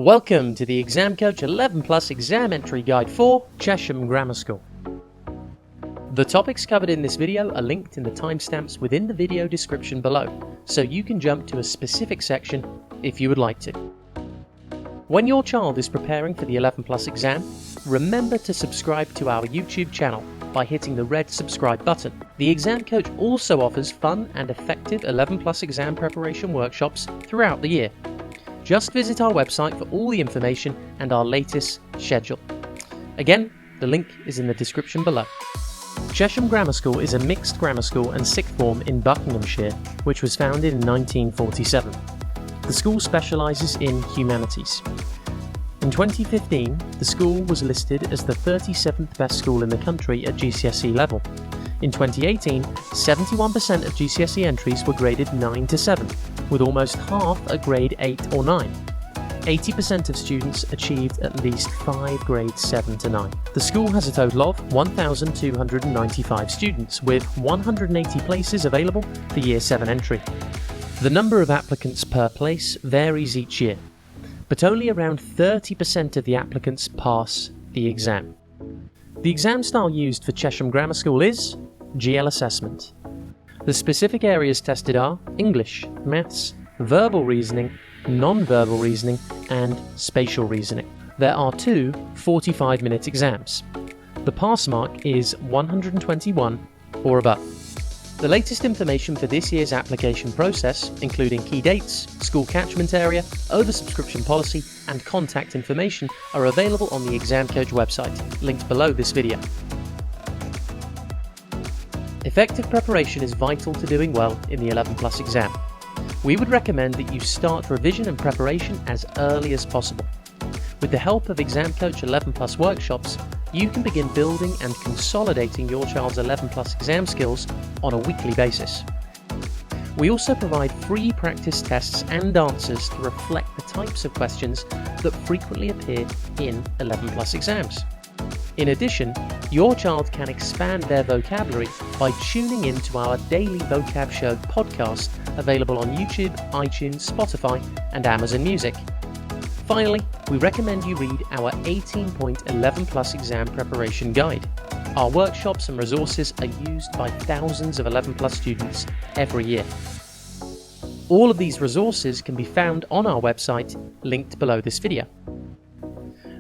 Welcome to the Exam Coach 11 Plus Exam Entry Guide for Chesham Grammar School. The topics covered in this video are linked in the timestamps within the video description below, so you can jump to a specific section if you would like to. When your child is preparing for the 11 Plus exam, remember to subscribe to our YouTube channel by hitting the red subscribe button. The Exam Coach also offers fun and effective 11 Plus exam preparation workshops throughout the year. Just visit our website for all the information and our latest schedule. Again, the link is in the description below. Chesham Grammar School is a mixed grammar school and sixth form in Buckinghamshire, which was founded in 1947. The school specialises in humanities. In 2015, the school was listed as the 37th best school in the country at GCSE level. In 2018, 71% of GCSE entries were graded 9 to 7, with almost half at grade 8 or 9. 80% of students achieved at least 5 grades 7 to 9. The school has a total of 1,295 students, with 180 places available for Year 7 entry. The number of applicants per place varies each year, but only around 30% of the applicants pass the exam. The exam style used for Chesham Grammar School is GL assessment. The specific areas tested are English, Maths, Verbal Reasoning, Non-Verbal Reasoning and Spatial Reasoning. There are two 45-minute exams. The pass mark is 121 or above. The latest information for this year's application process, including key dates, school catchment area, oversubscription policy and contact information, are available on the Exam Coach website, linked below this video. Effective preparation is vital to doing well in the 11 Plus exam. We would recommend that you start revision and preparation as early as possible. With the help of Exam Coach 11 Plus workshops, you can begin building and consolidating your child's 11 Plus exam skills on a weekly basis. We also provide free practice tests and answers to reflect the types of questions that frequently appear in 11 Plus exams. In addition, your child can expand their vocabulary by tuning in to our daily Vocab Show podcast, available on YouTube, iTunes, Spotify and Amazon Music. Finally, we recommend you read our 18-point 11 Plus exam preparation guide. Our workshops and resources are used by thousands of 11 Plus students every year. All of these resources can be found on our website, linked below this video.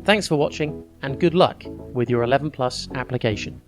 Thanks for watching and good luck with your 11 Plus application.